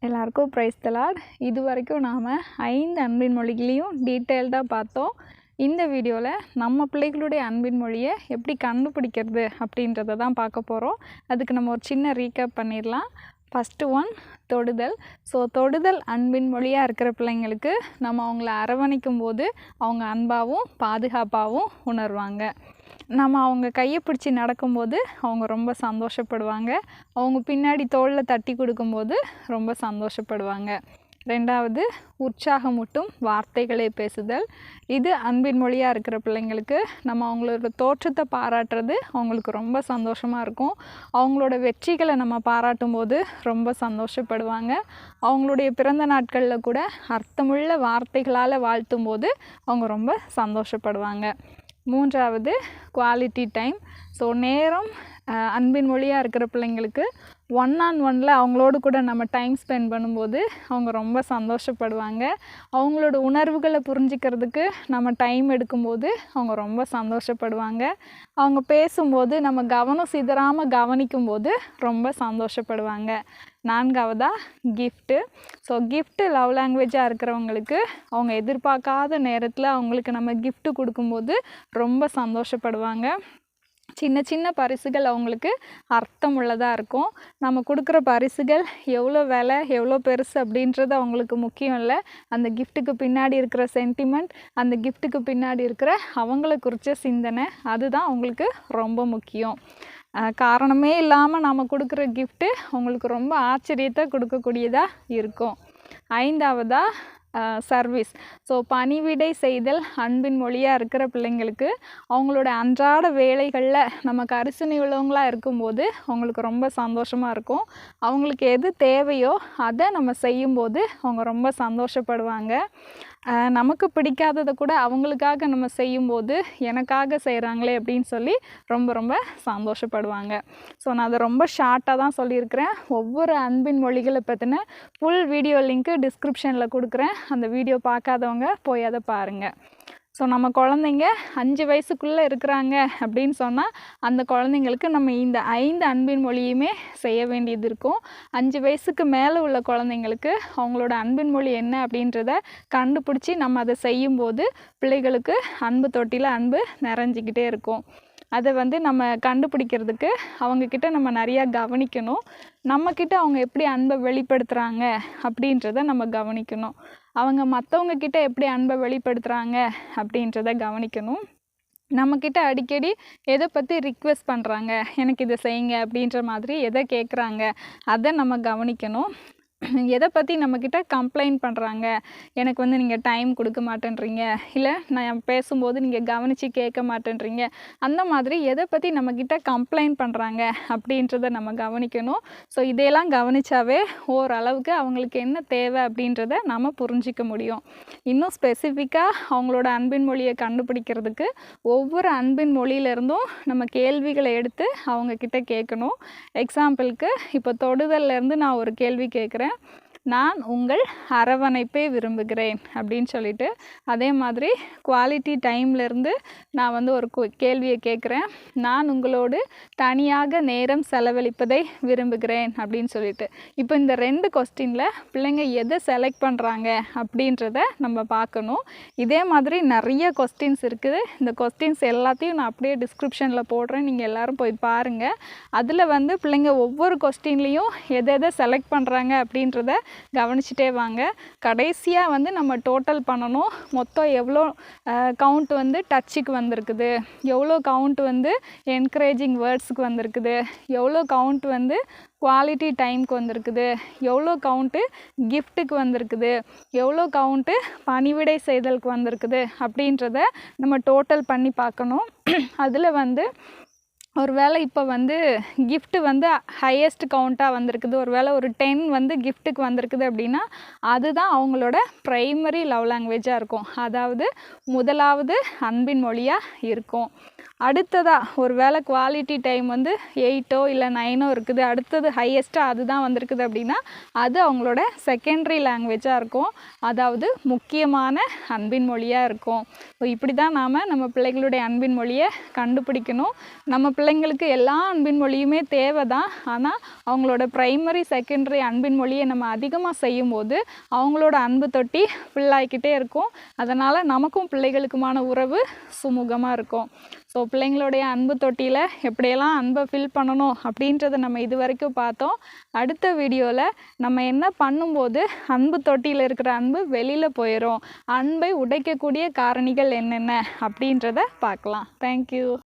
எல்லாருக்கும் praise the Lord. இது வரைக்கும் நாம் 5 அன்பின் மொழிகளையும் டீட்டெயில்டாக பார்த்தோம். இந்த வீடியோவில் நம்ம பிள்ளைகளுடைய அன்பின் மொழியை எப்படி கண்டுபிடிக்கிறது அப்படின்றத தான் பார்க்க போகிறோம். அதுக்கு நம்ம ஒரு சின்ன ரீகேப் பண்ணிடலாம். ஃபஸ்ட்டு ஒன் தொடுதல். ஸோ தொடுதல் அன்பின் மொழியாக இருக்கிற பிள்ளைங்களுக்கு நம்ம அவங்கள அரவணைக்கும் போது அவங்க அன்பாகவும் பாதுகாப்பாகவும் உணர்வாங்க. நம்ம அவங்க கையை பிடிச்சி நடக்கும்போது அவங்க ரொம்ப சந்தோஷப்படுவாங்க. அவங்க பின்னாடி தோளில் தட்டி கொடுக்கும்போது ரொம்ப சந்தோஷப்படுவாங்க. ரெண்டாவது, உற்சாகமூட்டும் வார்த்தைகளே பேசுதல். இது அன்பின் மொழியாக இருக்கிற பிள்ளைங்களுக்கு நம்ம அவங்களோட தோற்றத்தை பாராட்டுறது அவங்களுக்கு ரொம்ப சந்தோஷமாக இருக்கும். அவங்களோட வெற்றிகளை நம்ம பாராட்டும் போது ரொம்ப சந்தோஷப்படுவாங்க. அவங்களுடைய பிறந்த நாட்களில் கூட அர்த்தமுள்ள வார்த்தைகளால் வாழ்த்தும் போது அவங்க ரொம்ப சந்தோஷப்படுவாங்க. மூன்றாவது, குவாலிட்டி டைம். ஸோ நேரம் அன்பின் மொழியாக இருக்கிற பிள்ளைங்களுக்கு 1-on-1 அவங்களோடு கூட நம்ம டைம் ஸ்பெண்ட் பண்ணும்போது அவங்க ரொம்ப சந்தோஷப்படுவாங்க. அவங்களோட உணர்வுகளை புரிஞ்சிக்கிறதுக்கு நம்ம டைம் எடுக்கும்போது அவங்க ரொம்ப சந்தோஷப்படுவாங்க. அவங்க பேசும்போது நம்ம கவனம் சிதறாமல் கவனிக்கும்போது ரொம்ப சந்தோஷப்படுவாங்க. நான்காவதாக, கிஃப்ட்டு. ஸோ கிஃப்ட்டு லவ் லாங்குவேஜாக இருக்கிறவங்களுக்கு அவங்க எதிர்பார்க்காத நேரத்தில் அவங்களுக்கு நம்ம கிஃப்ட்டு கொடுக்கும்போது ரொம்ப சந்தோஷப்படுவாங்க. சின்ன சின்ன பரிசுகள் அவங்களுக்கு அர்த்தம் உள்ளதாக இருக்கும். நம்ம கொடுக்குற பரிசுகள் எவ்வளோ விலை எவ்வளோ பெருசு அப்படின்றது அவங்களுக்கு முக்கியம் இல்லை. அந்த கிஃப்ட்டுக்கு பின்னாடி இருக்கிற சென்டிமெண்ட், அந்த கிஃப்ட்டுக்கு பின்னாடி இருக்கிற அவங்கள குறித்த சிந்தனை, அதுதான் அவங்களுக்கு ரொம்ப முக்கியம். காரணமே இல்லாமல் நம்ம கொடுக்குற கிஃப்ட்டு அவங்களுக்கு ரொம்ப ஆச்சரியத்தை கொடுக்கக்கூடியதாக இருக்கும். ஐந்தாவதாக, சர்வீஸ். ஸோ பணிவிடை செய்தல் அன்பின் மொழியாக இருக்கிற பிள்ளைங்களுக்கு அவங்களோட அன்றாட வேலைகளில் நம்ம கரிசனை உள்ளவங்களாக இருக்கும்போது அவங்களுக்கு ரொம்ப சந்தோஷமாக இருக்கும். அவங்களுக்கு எது தேவையோ அதை நம்ம செய்யும்போது அவங்க ரொம்ப சந்தோஷப்படுவாங்க. நமக்கு பிடிக்காததை கூட அவங்களுக்காக நம்ம செய்யும்போது எனக்காக செய்கிறாங்களே அப்படின்னு சொல்லி ரொம்ப ரொம்ப சந்தோஷப்படுவாங்க. ஸோ நான் அதை ரொம்ப ஷார்ட்டாக தான் சொல்லியிருக்கிறேன். ஒவ்வொரு அன்பின் மொழிகளை பற்றின ஃபுல் வீடியோ லிங்க்கு டிஸ்கிரிப்ஷனில் கொடுக்குறேன். அந்த வீடியோ பார்க்காதவங்க போய் அதை பாருங்கள். ஸோ நம்ம குழந்தைங்க 5 வயசுக்குள்ளே இருக்கிறாங்க அப்படின்னு சொன்னால் அந்த குழந்தைங்களுக்கு நம்ம இந்த 5 அன்பின் மொழியுமே செய்ய வேண்டியது இருக்கும். 5 வயசுக்கு மேலே உள்ள குழந்தைங்களுக்கு அவங்களோட அன்பின் மொழி என்ன அப்படின்றத கண்டுபிடிச்சி நம்ம அதை செய்யும்போது பிள்ளைகளுக்கு அன்பு தொட்டியில் அன்பு நிறைஞ்சிக்கிட்டே இருக்கும். அதை நம்ம கண்டுபிடிக்கிறதுக்கு அவங்கக்கிட்ட நம்ம நிறையா கவனிக்கணும். நம்மக்கிட்ட அவங்க எப்படி அன்பை வெளிப்படுத்துகிறாங்க அப்படின்றத நம்ம கவனிக்கணும். அவங்க மற்றவங்கக்கிட்ட எப்படி அன்பை வெளிப்படுத்துகிறாங்க அப்படின்றத கவனிக்கணும். நம்மக்கிட்ட அடிக்கடி எதை பற்றி ரிக்வெஸ்ட் பண்ணுறாங்க, எனக்கு இதை செய்யுங்க அப்படின்ற மாதிரி எதை கேட்குறாங்க அதை நம்ம கவனிக்கணும். எதை பற்றி நம்மக்கிட்ட கம்ப்ளைண்ட் பண்ணுறாங்க, எனக்கு நீங்கள் டைம் கொடுக்க மாட்டேன்றீங்க, இல்லை நான் பேசும்போது நீங்கள் கவனித்து கேட்க மாட்டேன்றீங்க, அந்த மாதிரி எதை பற்றி நம்மக்கிட்ட கம்ப்ளைண்ட் பண்ணுறாங்க அப்படின்றத நம்ம கவனிக்கணும். ஸோ இதையெல்லாம் கவனித்தாவே ஓரளவுக்கு அவங்களுக்கு என்ன தேவை அப்படின்றத நம்ம புரிஞ்சிக்க முடியும். இன்னும் ஸ்பெசிஃபிக்காக அவங்களோட அன்பின் மொழியை கண்டுபிடிக்கிறதுக்கு ஒவ்வொரு அன்பின் மொழியிலேருந்தும் நம்ம கேள்விகளை எடுத்து அவங்கக்கிட்ட கேட்கணும். எக்ஸாம்பிளுக்கு இப்போ தொடுதல்லேருந்து நான் ஒரு கேள்வி கேட்குறேன், நான் உங்கள் அரவணைப்பை விரும்புகிறேன் அப்படின்னு சொல்லிட்டு. அதே மாதிரி குவாலிட்டி டைம்லேருந்து நான் ஒரு கேள்வியை கேட்குறேன், நான் உங்களோடு தனியாக நேரம் செலவழிப்பதை விரும்புகிறேன் அப்படின்னு சொல்லிட்டு. இப்போ இந்த 2 கொஸ்டினில் பிள்ளைங்க எதை செலக்ட் பண்ணுறாங்க அப்படின்றத நம்ம பார்க்கணும். இதே மாதிரி நிறைய கொஸ்டின்ஸ் இருக்குது. இந்த கொஸ்டின்ஸ் எல்லாத்தையும் நான் அப்படியே டிஸ்கிரிப்ஷனில் போடுறேன், நீங்கள் எல்லோரும் போய் பாருங்கள். அதில் பிள்ளைங்க ஒவ்வொரு கொஸ்டின்லேயும் எதை செலக்ட் பண்ணுறாங்க அப்படின்றத கவனிச்சிட்டே வாங்க. கடைசியாக நம்ம டோட்டல் பண்ணணும். மொத்தம் எவ்வளோ கவுண்ட் டச்சுக்கு வந்திருக்குது, எவ்வளோ கவுண்ட் என்கரேஜிங் வேர்ட்ஸுக்கு வந்திருக்குது, எவ்வளோ கவுண்ட் குவாலிட்டி டைமுக்கு வந்திருக்குது, எவ்வளோ கவுண்ட்டு கிஃப்ட்டுக்கு வந்திருக்குது, எவ்வளோ கவுண்ட்டு பணிவிடை செய்தலுக்கு வந்திருக்குது அப்படின்றத நம்ம டோட்டல் பண்ணி பார்க்கணும். அதில் ஒரு வேளை இப்போ கிஃப்ட்டு ஹையஸ்ட் கவுண்ட்டாக வந்திருக்குது, ஒரு வேளை ஒரு 10 கிஃப்ட்டுக்கு வந்திருக்குது அப்படின்னா அதுதான் அவங்களோட ப்ரைமரி லவ் லாங்குவேஜாக இருக்கும். அதாவது முதலாவது அன்பின் மொழியாக இருக்கும். அடுத்ததாக ஒரு வேளை குவாலிட்டி டைம் 8 இல்லை 9 இருக்குது, அடுத்தது ஹையஸ்ட்டாக அதுதான் வந்திருக்குது அப்படின்னா அது அவங்களோட செகண்டரி லாங்குவேஜாக இருக்கும். அதாவது முக்கியமான அன்பின் மொழியாக இருக்கும். இப்படி தான் நாம் நம்ம பிள்ளைகளுடைய அன்பின் மொழியை கண்டுபிடிக்கணும். நம்ம பிள்ளைங்களுக்கு எல்லா அன்பின் மொழியுமே தேவை தான். ஆனால் அவங்களோட ப்ரைமரி செகண்டரி அன்பின் மொழியை நம்ம அதிகமாக செய்யும்போது அவங்களோட அன்பு தொட்டி ஃபுல்லாகிக்கிட்டே இருக்கும். அதனால் நமக்கும் பிள்ளைகளுக்குமான உறவு சுமூகமாக இருக்கும். ஸோ பிள்ளைங்களுடைய அன்பு தொட்டியில் எப்படியெல்லாம் அன்பை ஃபில் பண்ணணும் அப்படின்றத நம்ம இது வரைக்கும் பார்த்தோம். அடுத்த வீடியோவில் நம்ம என்ன பண்ணும்போது அன்பு தொட்டியில் இருக்கிற அன்பு வெளியில் போயிடும், அன்பை உடைக்கக்கூடிய காரணிகள் என்னென்ன அப்படின்றத பார்க்கலாம். தேங்க்யூ.